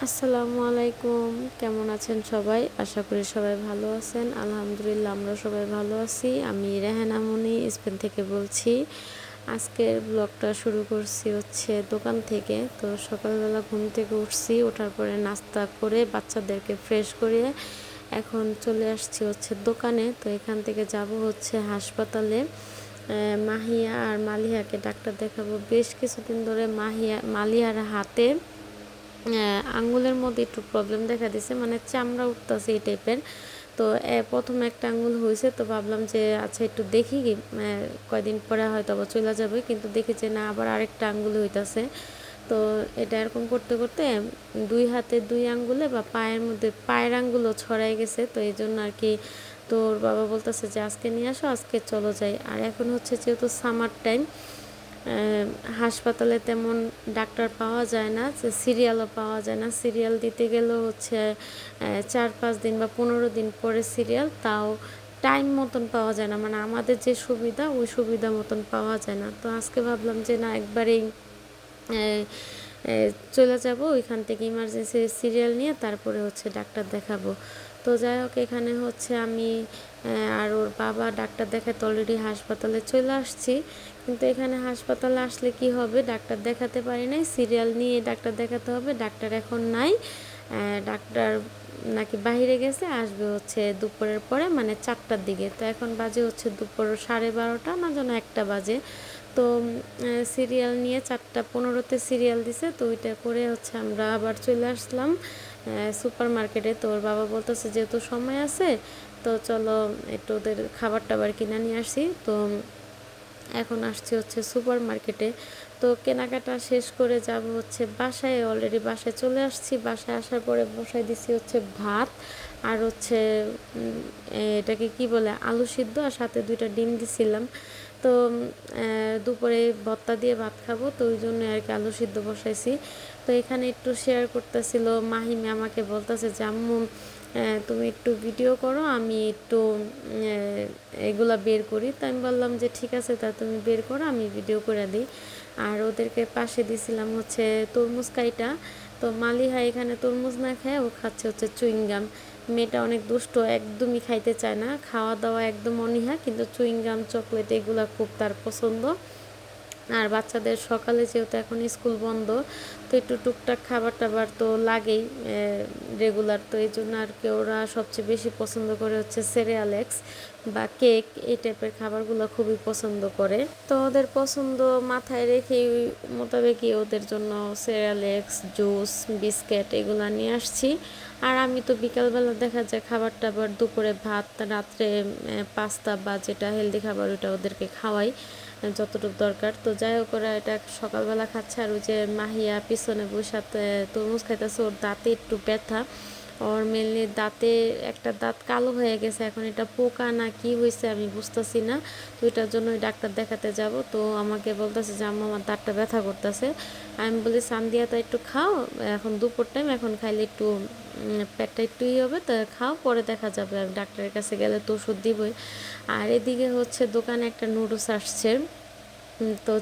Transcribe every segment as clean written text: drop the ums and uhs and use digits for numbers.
আসসালামু আলাইকুম। কেমন আছেন সবাই? আশা করি সবাই ভালো আছেন। আলহামদুলিল্লাহ আমরা সবাই ভালো আছি। আমি রেহানা মনি স্পেন থেকে বলছি। আজকের ব্লগটা শুরু করছি হচ্ছে দোকান থেকে। তো সকালবেলা ঘুম থেকে উঠছি, ওঠার পরে নাস্তা করে বাচ্চাদেরকে ফ্রেশ করিয়ে এখন চলে আসছি হচ্ছে দোকানে। তো এখান থেকে যাব হচ্ছে হাসপাতালে। মাহিয়া আর মালিহাকে ডাক্তার দেখাবো। বেশ কিছুদিন ধরে মালিহার হাতে আঙ্গুলের মধ্যে একটু প্রবলেম দেখা দিছে, মানে চামড়া উঠতেছে এই টাইপের। তো প্রথম একটা আঙ্গুল হয়েছে, তো ভাবলাম যে আচ্ছা একটু দেখি কি কয়দিন পরে হয়তো আবার চলে যাবে, কিন্তু দেখি যে না, আবার আরেকটা আঙ্গুল হইতাছে। তো এটা এরকম করতে করতে দুই হাতে দুই আঙ্গুলে বা পায়ের মধ্যে পায়ের আঙ্গুলও ছড়াই গেছে। তো এই জন্য আর কি তোর বাবা বলতেছে যে আজকে নিয়ে আসো, আজকে চলো যাই। আর এখন হচ্ছে যেহেতু সামার টাইম, হাসপাতালে তেমন ডাক্তার পাওয়া যায় না, যে সিরিয়ালও পাওয়া যায় না। সিরিয়াল দিতে গেলেও হচ্ছে 4-5 দিন বা 15 দিন পরে সিরিয়াল, তাও টাইম মতন পাওয়া যায় না, মানে আমাদের যে সুবিধা ওই সুবিধা মতন পাওয়া যায় না। তো আজকে ভাবলাম যে না, একবারেই চলে যাব ওইখান থেকে ইমার্জেন্সি সিরিয়াল নিয়ে, তারপরে হচ্ছে ডাক্তার দেখাবো। তো যাই হোক, এখানে হচ্ছে আমি আর ওর বাবা ডাক্তার দেখাতে অলরেডি হাসপাতালে চলে আসছি। কিন্তু এখানে হাসপাতালে আসলে কি হবে, ডাক্তার দেখাতে পারি নাই, সিরিয়াল নিয়ে ডাক্তার দেখাতে হবে। ডাক্তার এখন নাই, ডাক্তার নাকি বাইরে গেছে, আসবে হচ্ছে দুপুরের পরে, মানে 4টার দিকে। তো এখন বাজে হচ্ছে দুপুর 12:30 না যেন 1টা বাজে। তো সিরিয়াল নিয়ে 4টা 15-তে সিরিয়াল দিছে, তো ওইটা করে হচ্ছে আমরা আবার চলে আসলাম সুপার মার্কেটে। তো ওর বাবা বলতেছে যেহেতু সময় আছে, তো চলো একটু ওদের খাবার টাবার কিনে নিয়ে আসি। তো এখন আসছি হচ্ছে সুপার মার্কেটে। তো কেনাকাটা শেষ করে যাব হচ্ছে বাসায়। অলরেডি বাসায় চলে আসছি। বাসায় আসার পরে বসাই দিছি হচ্ছে ভাত আর হচ্ছে এটাকে কি বলে, আলু সিদ্ধ, আর সাথে 2টা ডিম দিছিলাম। তো দুপুরে ভর্তা দিয়ে ভাত খাবো, তো ওই জন্য আর কি আলু সিদ্ধ বসাইছি। তো এখানে একটু শেয়ার করতেছিল মাহিমে, আমাকে বলতেছে যে আম্মু তুমি একটু ভিডিও করো, আমি একটু এগুলা বের করি। তো আমি বললাম যে ঠিক আছে, তা তুমি বের করো, আমি ভিডিও করে দিই। আর ওদেরকে পাশে দিছিলাম হচ্ছে তরমুজ কাইটা। তো মালিহা এখানে তরমুজ না খায়, ও খাচ্ছে হচ্ছে চুইংগাম। মেয়েটা অনেক দুষ্ট, একদমই খাইতে চায় না, খাওয়া দাওয়া একদম অনীহা, কিন্তু চুইংগাম চকলেট এগুলা খুব তার পছন্দ। আর বাচ্চাদের সকালে যেহেতু এখন স্কুল বন্ধ, তো একটু টুকটাক খাবার টাবার তো লাগেই রেগুলার। তো এই জন্য আর কি ওরা সবচেয়ে বেশি পছন্দ করে হচ্ছে সেরিয়ালেক্স বা কেক, এই টাইপের খাবারগুলো খুবই পছন্দ করে। তো ওদের পছন্দ মাথায় রেখে মোতাবেকই ওদের জন্য সেরিয়ালেক্স, জুস, বিস্কিট এগুলো নিয়ে আসছি। আর আমি তো বিকালবেলা দেখা যায় খাবার টাবার, দুপুরে ভাত, রাত্রে পাস্তা বা যেটা হেলদি খাবার ওটা ওদেরকে খাওয়াই যতটুকু দরকার। তো যাই হোক, ওরা এটা সকালবেলা খাচ্ছে। আর ওই যে মাহিয়া পিছনে বসে তরমুজ খাইতেছে, ওর দাঁতে একটু ব্যথা। ওর মেনলি দাঁতে একটা দাঁত কালো হয়ে গেছে, এখন এটা পোকা না কি হয়েছে আমি বুঝতেছি না। তো এটার জন্য ডাক্তার দেখাতে যাব। তো আমাকে বলতেছে যে আম্মা আমার দাঁতটা ব্যথা করতেছে। আমি বলি সান্দিয়া তো একটু খাও, এখন দুপুর টাইম, এখন খাইলে একটু পেটটা একটু হবে, তো খাও, পরে দেখা যাবে, আর ডাক্তারের কাছে গেলে তো ওষুধ দিবই। আর এদিকে হচ্ছে দোকানে একটা নুডলস আসছে, তো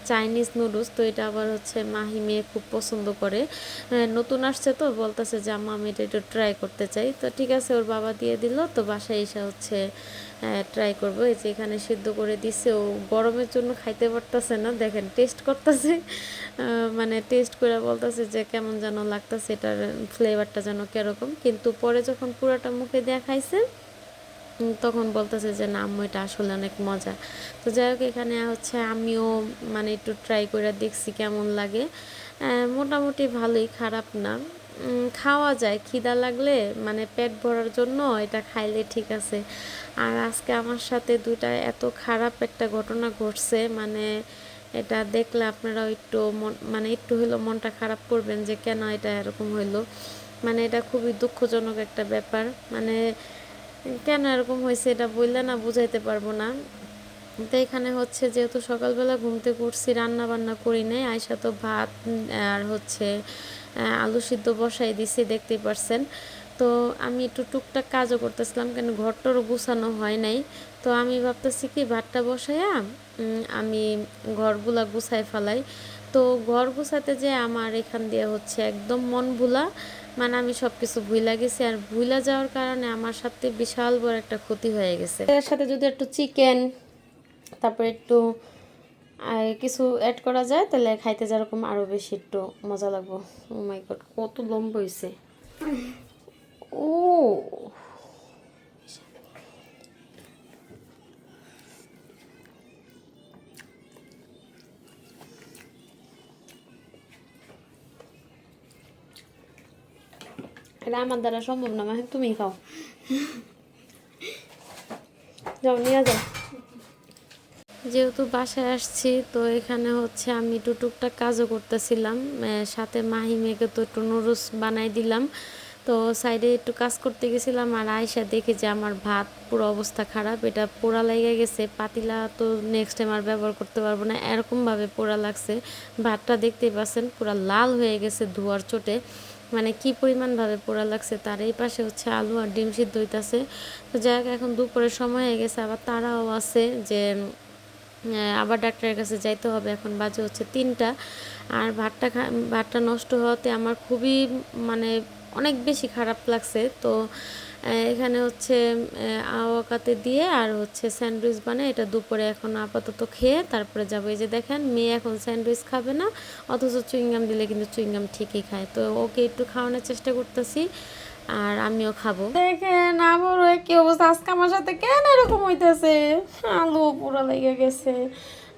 চাইনিজ নুডলস। তো এটা আবার হচ্ছে মাহি মেয়ে খুব পছন্দ করে, নতুন আসছে তো বলতেছে যে আম্মা আমি এটা একটু ট্রাই করতে চাই। তো ঠিক আছে, ওর বাবা দিয়ে দিল। তো বাসায় এসে হচ্ছে ট্রাই করবো। এই যে এখানে সিদ্ধ করে দিছে, ও গরমের জন্য খাইতে পারতেছে না, দেখেন টেস্ট করতেছে, মানে টেস্ট করে বলতেছে যে কেমন যেন লাগতেছে, এটার ফ্লেভারটা যেন কীরকম। কিন্তু পরে যখন পুরোটা মুখে দেয়া খাইছে, তখন বলতেছে যে না আম্মু এটা আসলে অনেক মজা। তো যাই হোক, এখানে হচ্ছে আমিও মানে একটু ট্রাই করে দেখছি কেমন লাগে। মোটামুটি ভালোই, খারাপ না, খাওয়া যায় খিদা লাগলে, মানে পেট ভরার জন্য এটা খাইলে ঠিক আছে। আর আজকে আমার সাথে দুইটা এত খারাপ একটা ঘটনা ঘটছে, মানে এটা দেখলে আপনারাও একটু মানে একটু হলেও মনটা খারাপ করবেন যে কেন এটা এরকম হইলো। মানে এটা খুবই দুঃখজনক একটা ব্যাপার, মানে কেন এরকম হয়েছে এটা বললে না বুঝাইতে পারবো না। তো এখানে হচ্ছে যেহেতু সকালবেলা ঘুম থেকে উঠছি, রান্না বান্না করি নাই, আয়সা তো ভাত আর হচ্ছে আলু সিদ্ধ বসাই দিছি, দেখতেই পারছেন। তো আমি একটু টুকটাক কাজও করতেছিলাম, কেন ঘরটারও গুছানো হয় নাই। তো আমি ভাবতেছি কি ভাতটা বসাইয়া আমি ঘরগুলা গুছাই ফেলাই। তো ঘর গোছাতে যে আমার এখান দিয়ে হচ্ছে একদম মন ভুলা, মানে আমি সব কিছু ভুইলা গেছি, আর ভুইলা যাওয়ার কারণে আমার সাথে বিশাল বড় একটা ক্ষতি হয়ে গেছে। এর সাথে যদি একটু চিকেন, তারপরে একটু কিছু অ্যাড করা যায় তাহলে খাইতে যেরকম আরও বেশি একটু মজা লাগবো। ও মাই গড, কত লম্বা হয়েছে! ও এটা আমার দ্বারা সম্ভব না, মানে তুমি খাও, যাও নিয়ে যাও। যেহেতু বাসায় আসছি তো এখানে হচ্ছে আমি একটু টুকটাক কাজও করতেছিলাম, সাথে মাহি মেয়েকে তো একটু নুডলস বানাই দিলাম। তো সাইডে একটু কাজ করতে গেছিলাম, আর আয়সা দেখে যে আমার ভাত পুরো অবস্থা খারাপ, এটা পোড়া লেগে গেছে। পাতিলা তো নেক্সট টাইম আর ব্যবহার করতে পারবো না, এরকমভাবে পোড়া লাগছে। ভাতটা দেখতেই পাচ্ছেন পুরো লাল হয়ে গেছে ধোয়ার চোটে, মানে কি পরিমাণভাবে পোড়া লাগছে। তার এই পাশে হচ্ছে আলু আর ডিম সিদ্ধ হইতাছে। তো যাই হোক, এখন দুপুরের সময় হয়ে গেছে, আবার তারাও আছে যে আবার ডাক্তারের কাছে যাইতে হবে। এখন বাজে হচ্ছে 3টা, আর ভাতটা নষ্ট হওয়াতে আমার খুবই মানে অনেক বেশি খারাপ লাগছে। তো এখানে হচ্ছে আওয়াকাতে দিয়ে আর হচ্ছে স্যান্ডউইচ বানায়, এটা দুপুরে এখন আপাতত খেয়ে তারপরে যাবো। এই যে দেখেন, মেয়ে এখন স্যান্ডউইচ খাবে না, অথচ চুইংগাম দিলে কিন্তু চুইংগাম ঠিকই খায়। তো ওকে একটু খাওয়ানোর চেষ্টা করতেছি, আর আমিও খাবো। দেখেন আবার কি অবস্থা, আজকে আমার সাথে কেন এরকম হইতেছে, আলু পুরা লেগে গেছে।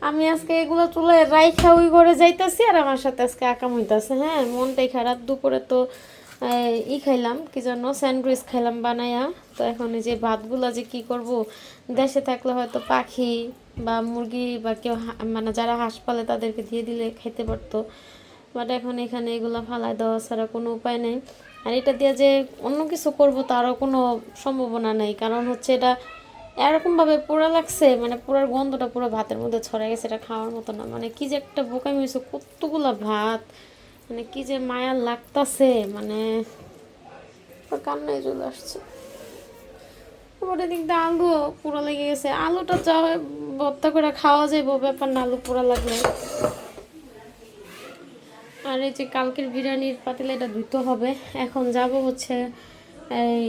আমি আজকে এগুলো চুলায় রাইখা ওই ঘরে যাইতেছি, আর আমার সাথে আজকে আকাম হইতেছে। হ্যাঁ, মনটাই খারাপ। দুপুরে তো খাইলাম কি জন্য, স্যান্ডউইচ খাইলাম বানায়া। তো এখন এই যে ভাতগুলা যে কি করব, দেশে থাকলে হয়তো পাখি বা মুরগি বা কেউ মানে যারা হাঁস পালে তাদেরকে দিয়ে দিলে খেতে পারতো, বাট এখন এখানে এগুলা ফালাই দেওয়া ছাড়া কোনো উপায় নেই। আর এটা দিয়ে যে অন্য কিছু করব তারও কোনো সম্ভাবনা নেই, কারণ হচ্ছে এটা এরকমভাবে পোড়া লাগছে, মানে পোড়ার গন্ধটা পুরো ভাতের মধ্যে ছড়াই গেছে, এটা খাওয়ার মতো না। মানে কি যে একটা বোকামি হয়েছে, কতগুলা ভাত, মানে কি যে মায়া লাগতাছে, মানে কান্নায় চলে আসছে। এবার এদিক দিয়ে আলু পোড়া লেগে গেছে, আলুটা যা ভর্তা করে খাওয়া যাইব ব্যাপার না, আলু পোড়া লাগলে। আর এই যে কালকের বিরিয়ানির পাতিলা, এটা ধুতে হবে। এখন যাব হচ্ছে এই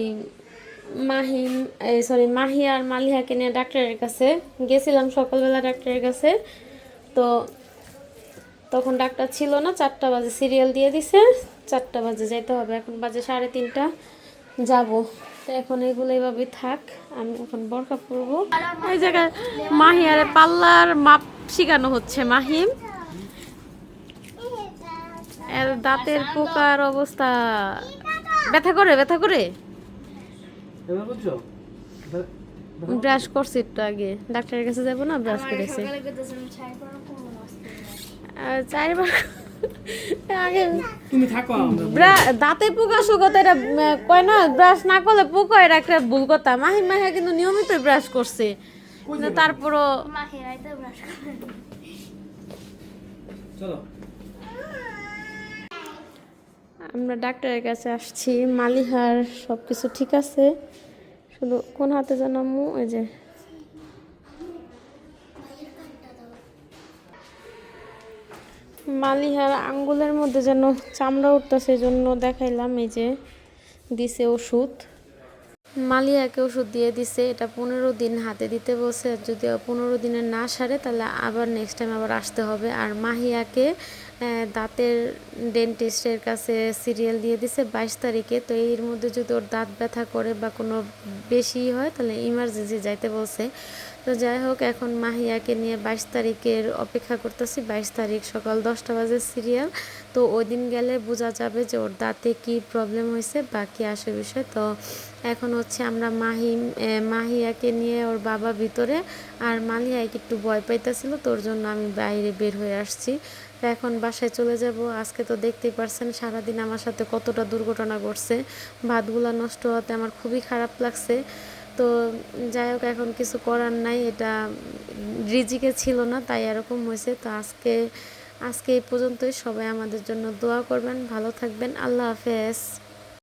মাহি আর মালিহাকে নিয়ে ডাক্তারের কাছে গেছিলাম সকালবেলা ডাক্তারের কাছে। তো তখন ডাক্তার ছিল না, 4টা বাজে সিরিয়াল দিয়ে দিছে, 4টা বাজে যাইতে হবে। এখন বাজে 3:30 যাব। তো এখন এগুলো এইভাবে থাক, আমি এখন বরখা পরবো। এই জায়গায় মাহি আরে পাল্লার মাপ শিখানো হচ্ছে। মাহিম এর দাঁতের পোকার অবস্থা, ব্যথা করে ব্যথা করে। ব্রাশ করছি একটু আগে, ডাক্তারের কাছে যাবো না, ব্রাশ করেছে 4বার আগে। তুমি থাকো, দাঁতে পোকা শুকোতে এটা কয় না, ব্রাশ না করলে পোকা, এটা একটা ভুল কথা। মাহিম মাহিয়া কিন্তু নিয়মিত ব্রাশ করছে, তারপরও চলো আমরা ডাক্তারের কাছে আসছি। মালিহার সব কিছু ঠিক আছে, শুধু কোন হাতে জানামু, ওই যে মালিহার আঙ্গুলের মধ্যে যেন চামড়া উঠতেছে, জন্য দেখাইলাম। এই যে দিছে ওষুধ, মালিহাকে ওষুধ দিয়ে দিছে, এটা 15 দিন হাতে দিতে বলছে। যদি 15 দিনে না সারে তাহলে আবার নেক্সট টাইম আবার আসতে হবে। আর মাহিয়াকে দাঁতের ডেন্টিস্টের কাছে সিরিয়াল দিয়ে দিছে 22 তারিখে। তো এর মধ্যে যদি ওর দাঁত ব্যথা করে বা কোনো বেশি হয় তাহলে ইমার্জেন্সি যাইতে বলছে। তো যাই হোক, এখন মাহিয়াকে নিয়ে 22 তারিখের অপেক্ষা করতেছি। 22 তারিখ সকাল 10টা বাজে সিরিয়াল। তো ওই দিন গেলে বোঝা যাবে যে ওর দাঁতে কি প্রবলেম হয়েছে বা কী আসে বিষয়। তো এখন হচ্ছে আমরা মাহিয়াকে নিয়ে ওর বাবা ভিতরে, আর মালিয়াকে একটু ভয় পাইতেছিল, তোর জন্য আমি বাইরে বের হয়ে আসছি। তো এখন বাসায় চলে যাব। আজকে তো দেখতেই পারছেন সারাদিন আমার সাথে কতটা দুর্ঘটনা ঘটছে, ভাতগুলা নষ্ট হতে আমার খুবই খারাপ লাগছে। তো যাই হোক, এখন কিছু করার নাই, এটা রিজিকে ছিল না, তাই এরকম হয়েছে। তো আজকে এই পর্যন্তই। সবাই আমাদের জন্য দোয়া করবেন, ভালো থাকবেন, আল্লাহ হাফেজ।